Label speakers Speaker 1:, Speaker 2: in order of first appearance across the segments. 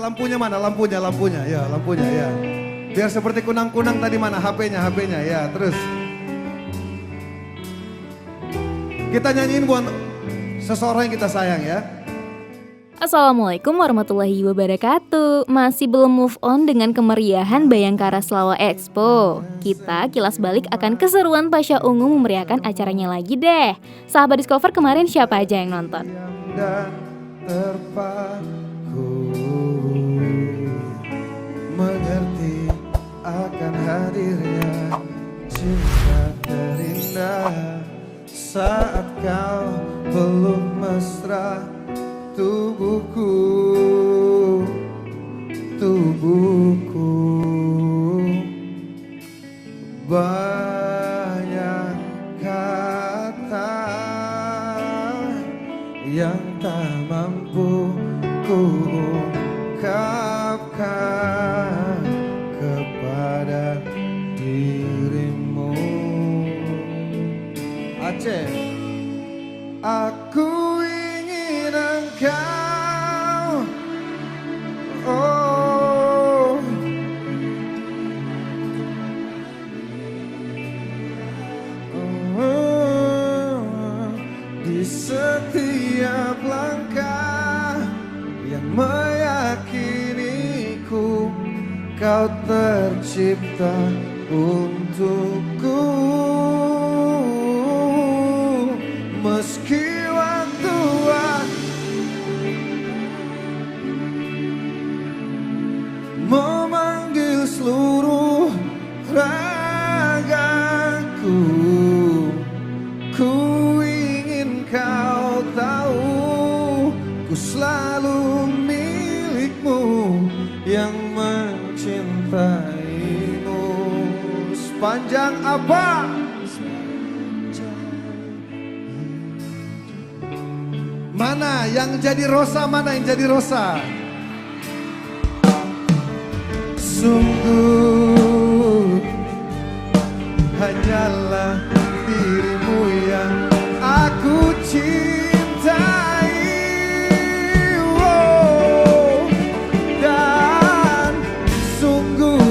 Speaker 1: lampunya mana? Lampunya. Ya, lampunya ya. Biar seperti kunang-kunang tadi mana? HP-nya ya. Terus kita nyanyiin buat seseorang yang kita sayang ya.
Speaker 2: Assalamualaikum warahmatullahi wabarakatuh. Masih belum move on dengan kemeriahan Bayangkara Selawat Expo. Kita kilas balik akan keseruan Pasha Ungu memeriahkan acaranya lagi deh. Sahabat Discover kemarin siapa aja yang nonton?
Speaker 1: Dan terpaku mengerti akan hadirnya cinta terindah saat kau peluk mesra tubuhku banyak kata yang tak mampu ku ungkapkan kepada dirimu. Aceh, aku ingin engkau, oh, di setiap langkah yang meyakiniku kau tercipta untukku. Meski waktu memanggil seluruh ragaku, ku ingin kau tahu, ku selalu milikmu yang mencintaimu. Sepanjang apa? Mana yang jadi Rosa, mana yang jadi Rosa? Sungguh hanyalah dirimu yang aku cintai, oh, dan sungguh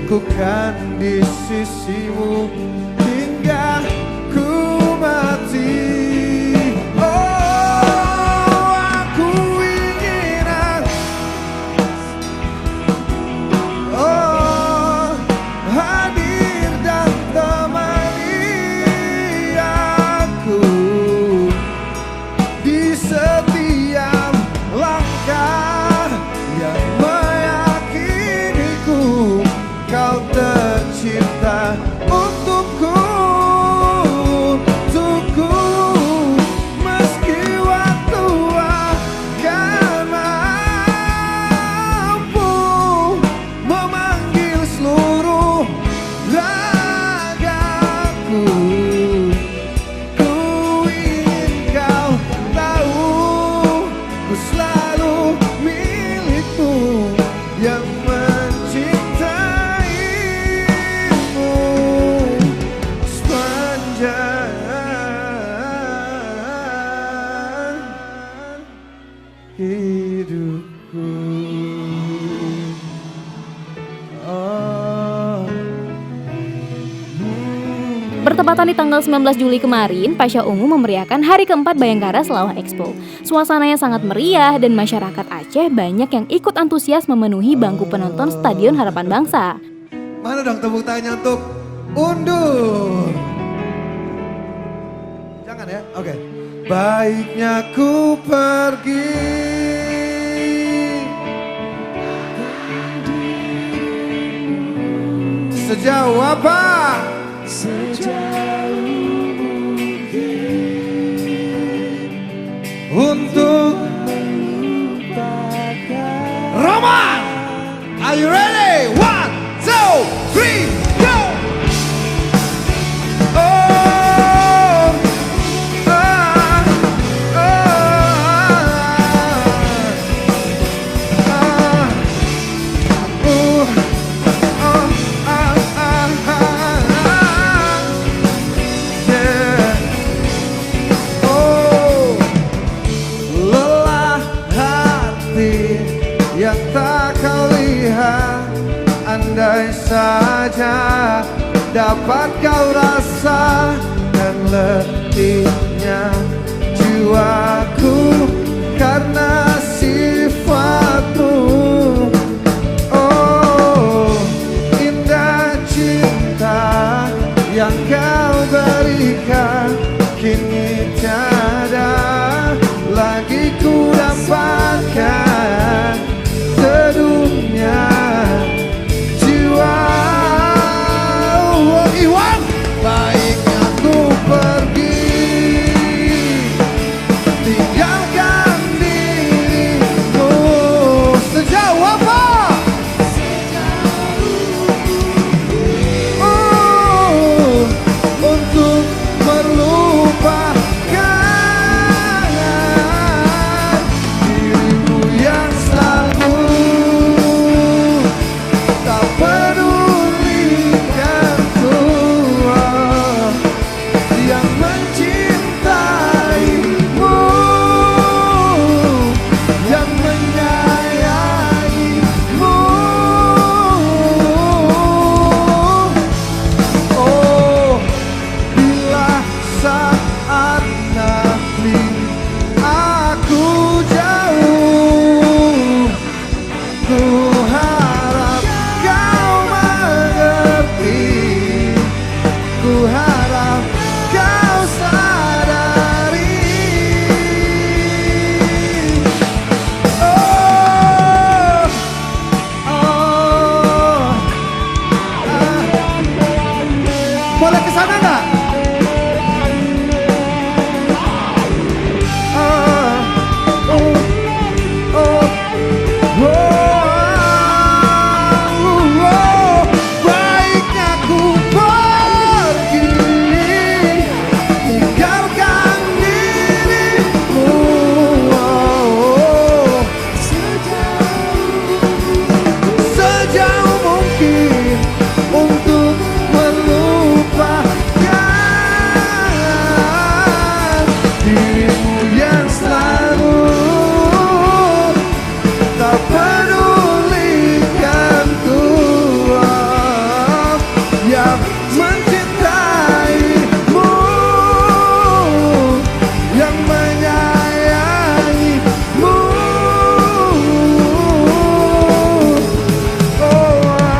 Speaker 1: ku kan di sisimu hingga ku mati.
Speaker 2: Bertepatan di tanggal 19 Juli kemarin, Pasha Ungu memeriahkan hari keempat Bayangkara Selawat Expo. Suasananya sangat meriah dan masyarakat Aceh banyak yang ikut antusias memenuhi bangku penonton Stadion Harapan Bangsa.
Speaker 1: Mana dong tepuk tangannya untuk undur? Jangan ya, oke. Baiknya ku pergi, sejauh apa? Sejauh mungkin untuk melupakan. Roman, are you ready? 1, 2, 3, go! Andai saja dapat kau rasakan letihnya jiwaku karena sifatmu. Oh, indah cinta yang kau berikan, kini tiada lagi ku dapatkan seduhnya jiwa. Oh, Iwan, baiknya ku pergi, tinggalkan dirimu. Sejauh apa? Oh, untuk melupakan dirimu yang selalu tak pedulikanku, yang mencintaimu, yang menyayangimu. Oh, bila saat nanti aku jauh, ku harap kau mengerti, ku harap kau sadari. Oh, oh, boleh kesana nggak? Baiknya ku pergi, tinggalkan dirimu. Sejauh mungkin untuk melupakan dirimu yang selalu tak pedulikanku, yang mencintaimu, yang menyayangimu. Oh,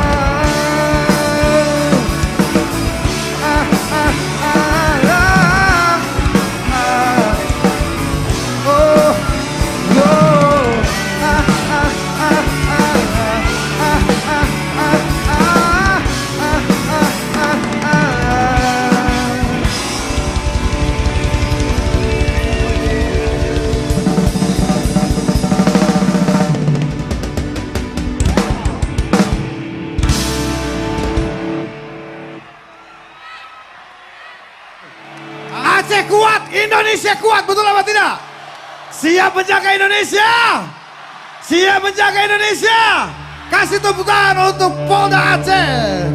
Speaker 1: Aceh kuat, Indonesia kuat, betul apa tidak? Siap menjaga Indonesia? Siap menjaga Indonesia? Kasih tepuk tangan untuk Polda Aceh.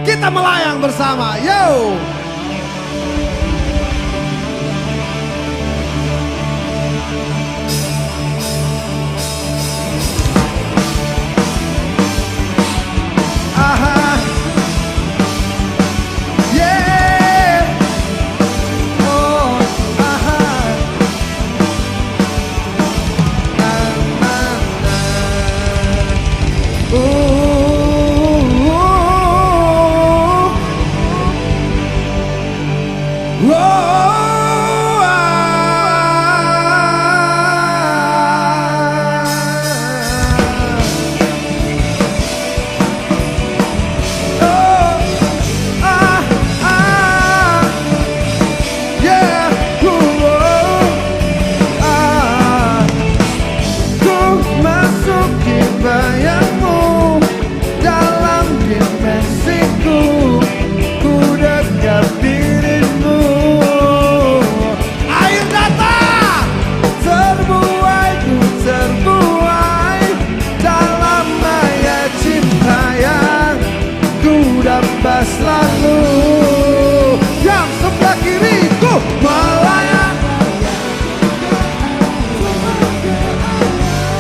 Speaker 1: Kita melayang bersama, yo! Aha. Yeah. Oh, aha. Na, na, na. Ooh.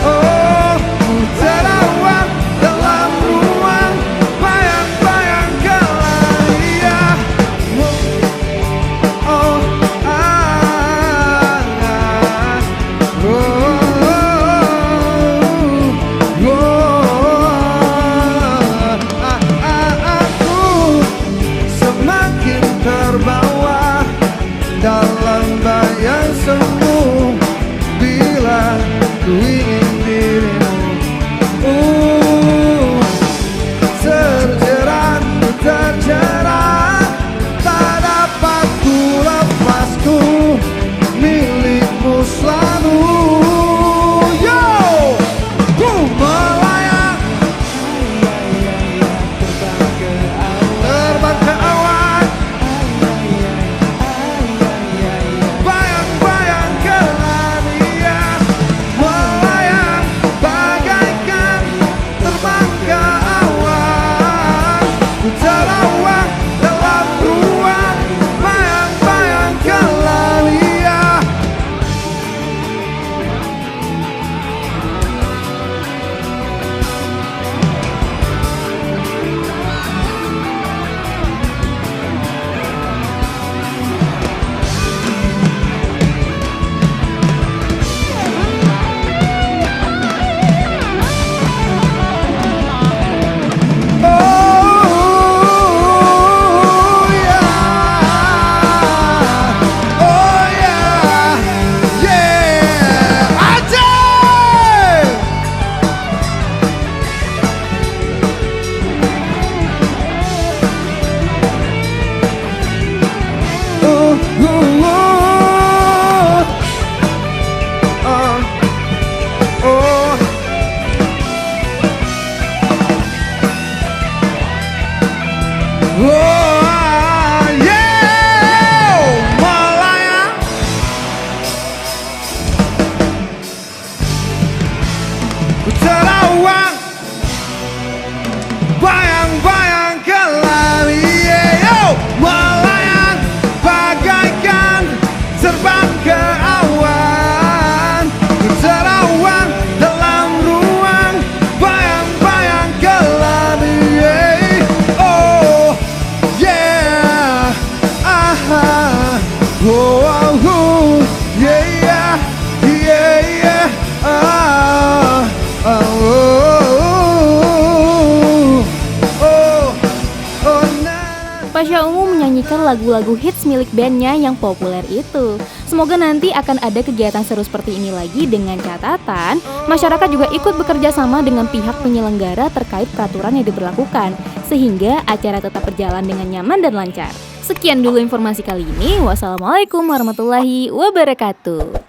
Speaker 1: Oh, ku terawat dalam ruang terjerat, tak dapat ku lepasku, milikmu selalu. Yo, ku melayang, terbang ke awan, bayang-bayang kelanian, melayang bagaikan terbang ke awan. Ku terawang dalam ruang, bayang-bayang kelanian. Melayang, ku terawang, bayang-bayang kelanian. Melayang bagaikan terbang ke awan. Ku terawang dalam ruang, bayang-bayang kelanian. Oh yeah, ah, oh, oh, yeah, yeah, yeah, yeah, ah, oh, oh, oh, nah.
Speaker 2: Pasha Ungu menyanyikan lagu-lagu hits milik bandnya yang populer itu. Semoga nanti akan ada kegiatan seru seperti ini lagi dengan catatan masyarakat juga ikut bekerja sama dengan pihak penyelenggara terkait peraturan yang diberlakukan, sehingga acara tetap berjalan dengan nyaman dan lancar. Sekian dulu informasi kali ini. Wassalamualaikum warahmatullahi wabarakatuh.